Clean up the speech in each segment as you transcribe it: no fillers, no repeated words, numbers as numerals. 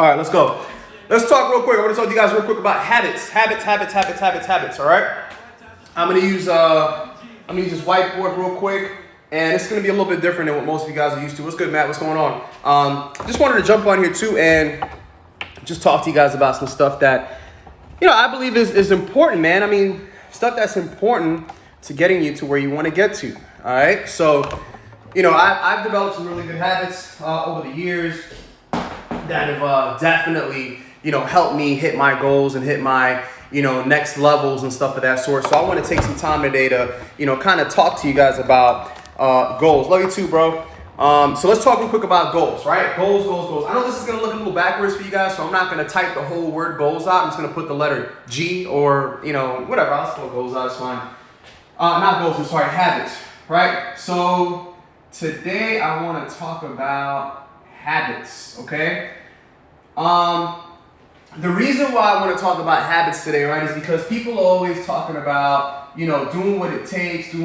All right, let's go. Let's talk real quick. I want to talk to you guys real quick about habits. Habits. All right. I'm gonna use this whiteboard real quick, and it's gonna be a little bit different than what most of you guys are used to. What's good, Matt? What's going on? Just wanted to jump on here too and just talk to you guys about some stuff that I believe is important, man. I mean, stuff that's important to getting you to where you want to get to. All right. So, I've developed some really good habits over the years that have definitely, helped me hit my goals and hit my, next levels and stuff of that sort. So I want to take some time today to, kind of talk to you guys about goals. Love you too, bro. So let's talk real quick about goals, right? Goals. I know this is going to look a little backwards for you guys, so I'm not going to type the whole word goals out. I'm just going to put the letter G or, whatever. I'll spell goals out. It's fine. Not goals, I'm sorry, habits, right? So today I want to talk about habits, okay? The reason why I want to talk about habits today, right, is because people are always talking about, doing what it takes, and,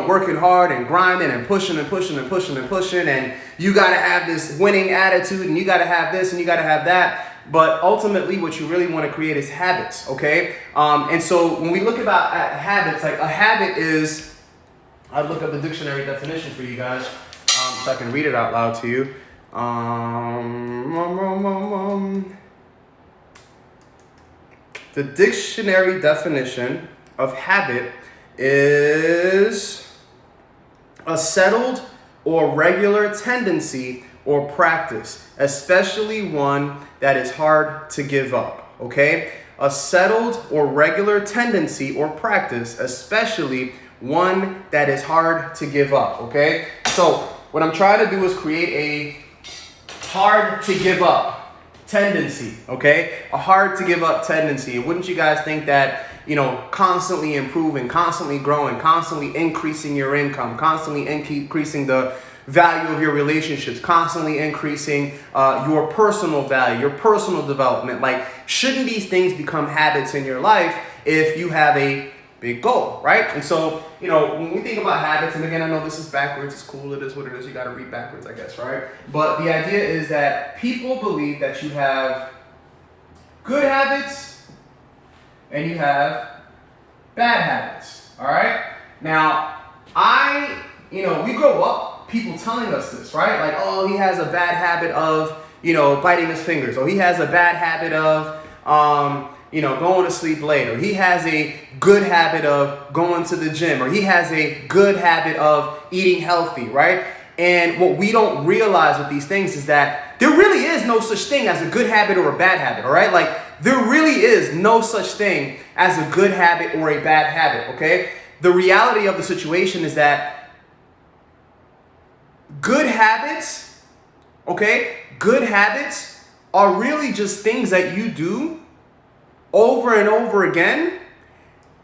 working hard and grinding and pushing, and you got to have this winning attitude, and you got to have this, and you got to have that. But ultimately, what you really want to create is habits, okay? And so when we look at habits, like a habit is, I'll look up the dictionary definition for you guys so I can read it out loud to you. The dictionary definition of habit is a settled or regular tendency or practice, especially one that is hard to give up, okay? A settled or regular tendency or practice, especially one that is hard to give up, okay? So what I'm trying to do is create a hard to give up tendency, okay? A hard to give up tendency. Wouldn't you guys think that, constantly improving, constantly growing, constantly increasing your income, constantly increasing the value of your relationships, constantly increasing your personal value, your personal development, like, shouldn't these things become habits in your life if you have a big goal, right? And so, when we think about habits, and again, I know this is backwards, it's cool, it is what it is, you got to read backwards, I guess, right? But the idea is that people believe that you have good habits and you have bad habits, all right? Now, we grow up, people telling us this, right? Like, oh, he has a bad habit of, biting his fingers, or he has a bad habit of, going to sleep late, or he has a good habit of going to the gym, or he has a good habit of eating healthy, right? And what we don't realize with these things is that there really is no such thing as a good habit or a bad habit, all right? Like, there really is no such thing as a good habit or a bad habit, okay? The reality of the situation is that good habits are really just things that you do over and over again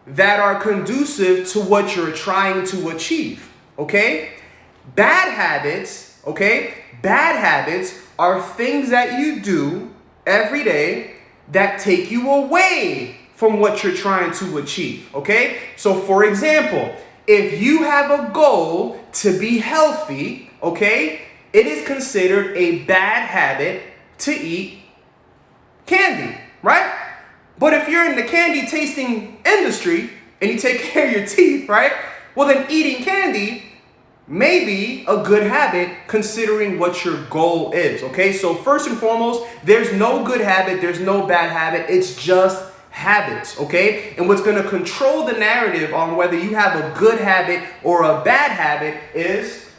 that are conducive to what you're trying to achieve, okay? Bad habits are things that you do every day that take you away from what you're trying to achieve, okay? So for example, if you have a goal to be healthy, okay, it is considered a bad habit to eat candy, right? But if you're in the candy tasting industry and you take care of your teeth, right? Well, then eating candy may be a good habit considering what your goal is, okay? So first and foremost, there's no good habit, there's no bad habit, it's just habits, okay? And what's gonna control the narrative on whether you have a good habit or a bad habit is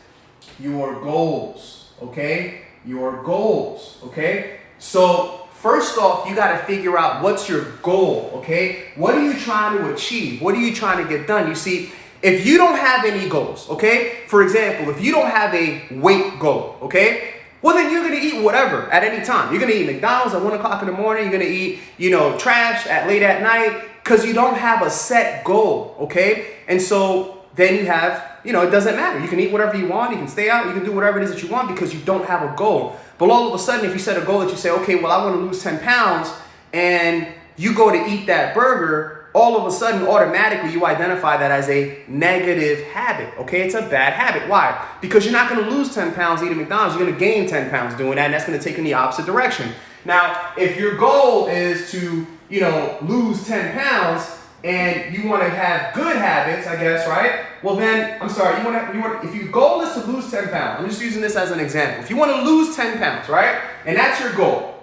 your goals, okay? Your goals, okay? So first off, you got to figure out what's your goal, okay? What are you trying to achieve? What are you trying to get done? You see, if you don't have any goals, okay? For example, if you don't have a weight goal, okay? Well, then you're going to eat whatever at any time. You're going to eat McDonald's at 1 o'clock in the morning. You're going to eat, trash late at night because you don't have a set goal, okay? And so then you have, it doesn't matter. You can eat whatever you want. You can stay out. You can do whatever it is that you want because you don't have a goal. But all of a sudden, if you set a goal that you say, okay, well, I want to lose 10 pounds, and you go to eat that burger, all of a sudden, automatically, you identify that as a negative habit, okay? It's a bad habit. Why? Because you're not going to lose 10 pounds eating McDonald's. You're going to gain 10 pounds doing that, and that's going to take in the opposite direction. Now, if your goal is to, lose 10 pounds and you want to have good habits, I guess, right? Well, then, if your goal is to lose 10 pounds, I'm just using this as an example. If you want to lose 10 pounds, right? And that's your goal.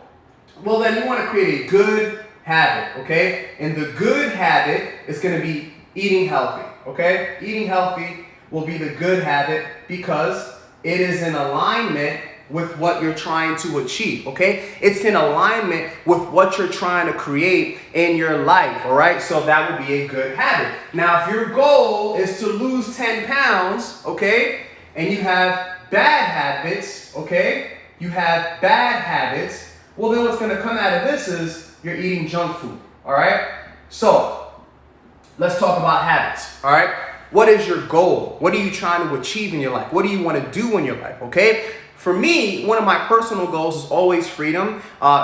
Well, then you want to create a good habit, okay? And the good habit is going to be eating healthy, okay? Eating healthy will be the good habit because it is in alignment with what you're trying to achieve, okay? It's in alignment with what you're trying to create in your life, all right? So that would be a good habit. Now, if your goal is to lose 10 pounds, okay, and you have bad habits, okay? You have bad habits, well, then what's going to come out of this is you're eating junk food, all right? So let's talk about habits, all right? What is your goal? What are you trying to achieve in your life? What do you want to do in your life, okay? For me, one of my personal goals is always freedom,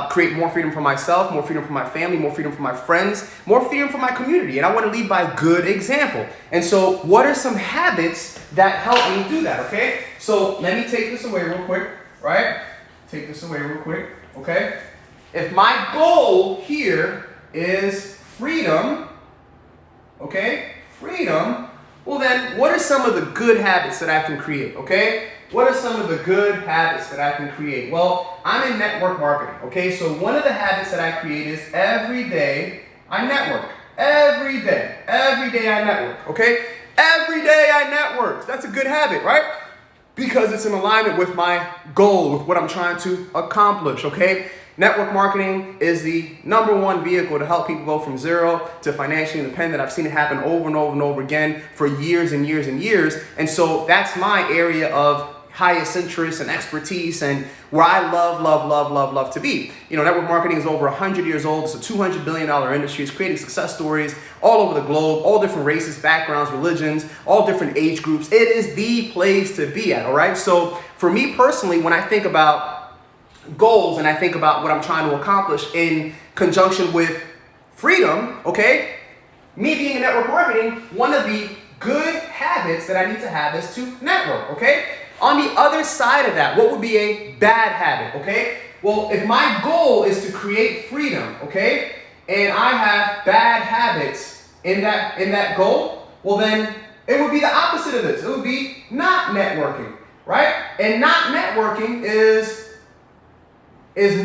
create more freedom for myself, more freedom for my family, more freedom for my friends, more freedom for my community. And I want to lead by good example. And so what are some habits that help me do that, okay? So let me take this away real quick, right? Take this away real quick, okay? If my goal here is freedom, okay? Freedom, well then, what are some of the good habits that I can create, okay? What are some of the good habits that I can create? Well, I'm in network marketing, okay? So one of the habits that I create is every day I network. Every day I network, okay? Every day I network. That's a good habit, right? Because it's in alignment with my goal, with what I'm trying to accomplish, okay? Network marketing is the #1 vehicle to help people go from zero to financially independent. I've seen it happen over and over and over again for years and years and years. And so that's my area of highest interest and expertise and where I love to be. Network marketing is over 100 years old. It's a $200 billion industry. It's creating success stories all over the globe, all different races, backgrounds, religions, all different age groups. It is the place to be at, all right? So for me personally, when I think about goals and I think about what I'm trying to accomplish in conjunction with freedom, okay? Me being in network marketing, one of the good habits that I need to have is to network, okay? On the other side of that, what would be a bad habit, okay? Well, if my goal is to create freedom, okay, and I have bad habits in that goal, well then it would be the opposite of this. It would be not networking, right? And not networking is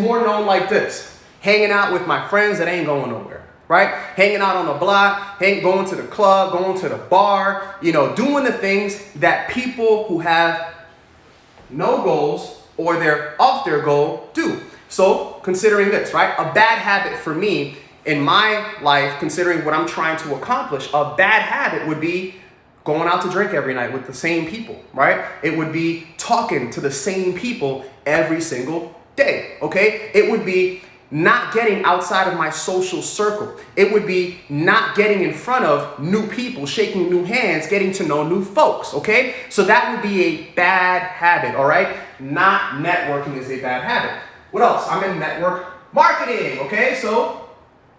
more known like this: hanging out with my friends that ain't going nowhere, right? Hanging out on the block, going to the club, going to the bar, doing the things that people who have no goals or they're off their goal do. So considering this, right? A bad habit for me in my life, considering what I'm trying to accomplish, a bad habit would be going out to drink every night with the same people, right? It would be talking to the same people every single day, okay? It would be not getting outside of my social circle. It would be not getting in front of new people, shaking new hands, getting to know new folks, okay? So that would be a bad habit, all right? Not networking is a bad habit. What else? I'm in network marketing, okay? So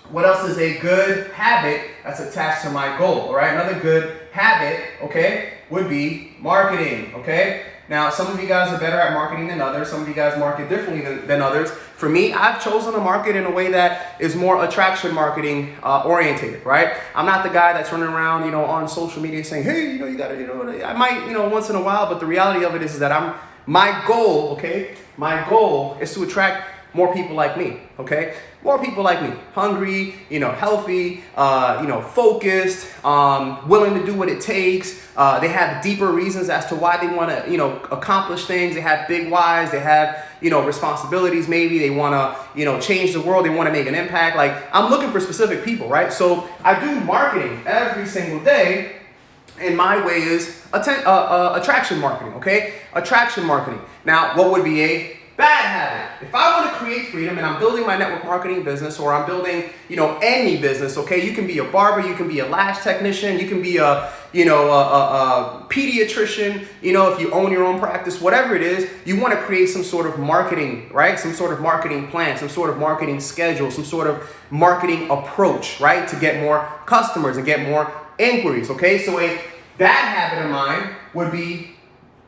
what else is a good habit that's attached to my goal, all right? Another good habit, okay, would be marketing, okay? Now, some of you guys are better at marketing than others. Some of you guys market differently than others. For me, I've chosen to market in a way that is more attraction marketing orientated, right? I'm not the guy that's running around, on social media saying, hey, you gotta, I might, once in a while, but the reality of it is that my goal, okay? My goal is to attract more people like me, okay? More people like me, hungry, healthy, focused, willing to do what it takes. They have deeper reasons as to why they want to, accomplish things. They have big whys. They have, responsibilities. Maybe they want to, change the world. They want to make an impact. Like, I'm looking for specific people, right? So I do marketing every single day. And my way is attraction marketing, okay? Attraction marketing. Now, what would be a bad habit. If I want to create freedom and I'm building my network marketing business, or I'm building, any business, okay? You can be a barber, you can be a lash technician, you can be a pediatrician, if you own your own practice, whatever it is, you want to create some sort of marketing, right? Some sort of marketing plan, some sort of marketing schedule, some sort of marketing approach, right? To get more customers and get more inquiries, okay? So a bad habit of mine would be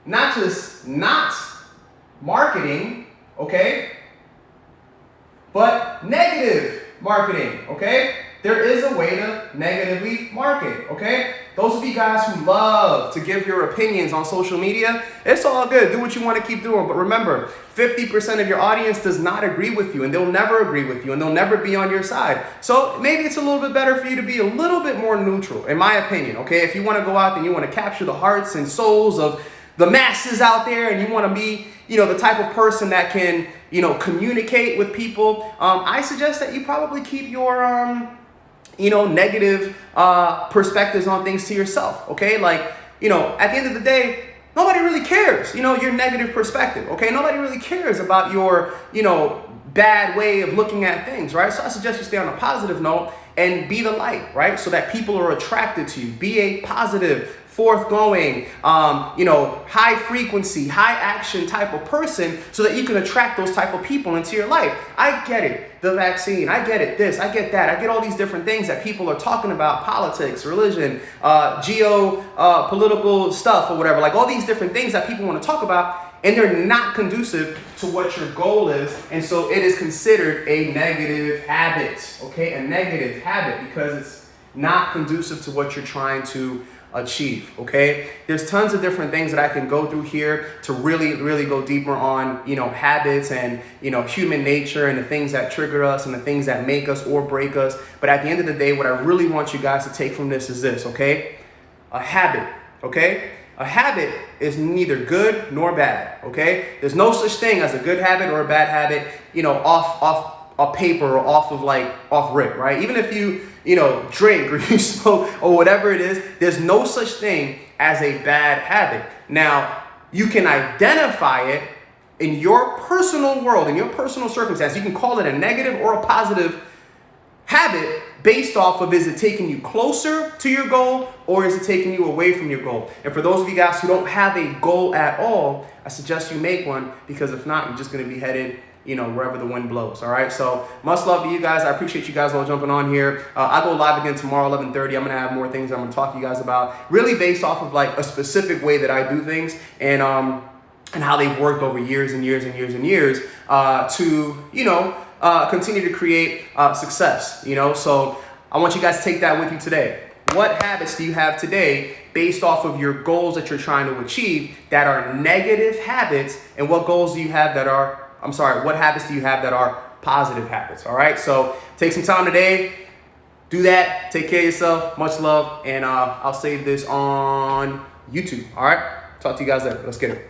not just not marketing, okay, but negative marketing, okay? There is a way to negatively market, okay? Those of you guys who love to give your opinions on social media, it's all good. Do what you want to keep doing. But remember, 50% of your audience does not agree with you, and they'll never agree with you, and they'll never be on your side. So maybe it's a little bit better for you to be a little bit more neutral, in my opinion, okay? If you want to go out and you want to capture the hearts and souls of the masses out there, and you want to be, the type of person that can, communicate with people, I suggest that you probably keep your, negative perspectives on things to yourself, okay? Like, at the end of the day, nobody really cares, your negative perspective, okay? Nobody really cares about your, bad way of looking at things, right? So I suggest you stay on a positive note and be the light, right? So that people are attracted to you. Be a positive, forthgoing, high frequency, high action type of person, so that you can attract those type of people into your life. I get it, the vaccine, I get it, this, I get that, I get all these different things that people are talking about, politics, religion, political stuff or whatever, like all these different things that people want to talk about, and they're not conducive to what your goal is, and so it is considered a negative habit, okay? A negative habit, because it's not conducive to what you're trying to achieve, okay? There's tons of different things that I can go through here to really, really go deeper on, habits and, human nature and the things that trigger us and the things that make us or break us. But at the end of the day, what I really want you guys to take from this is this, okay? A habit, okay? A habit is neither good nor bad, okay? There's no such thing as a good habit or a bad habit, off a paper or off rip, right? Even if you, drink or you smoke or whatever it is, there's no such thing as a bad habit. Now, you can identify it in your personal world, in your personal circumstance. You can call it a negative or a positive habit based off of, is it taking you closer to your goal or is it taking you away from your goal? And for those of you guys who don't have a goal at all, I suggest you make one, because if not, you're just going to be headed, wherever the wind blows. All right. So much love to you guys. I appreciate you guys all jumping on here. I go live again tomorrow, 11:30. I'm going to have more things I'm going to talk to you guys about, really based off of like a specific way that I do things, and how they've worked over years and years and years and years to, continue to create success, So I want you guys to take that with you today. What habits do you have today based off of your goals that you're trying to achieve that are negative habits? And what goals do you have that are, what habits do you have that are positive habits? All right. So take some time today. Do that. Take care of yourself. Much love. And I'll save this on YouTube. All right. Talk to you guys later. Let's get it.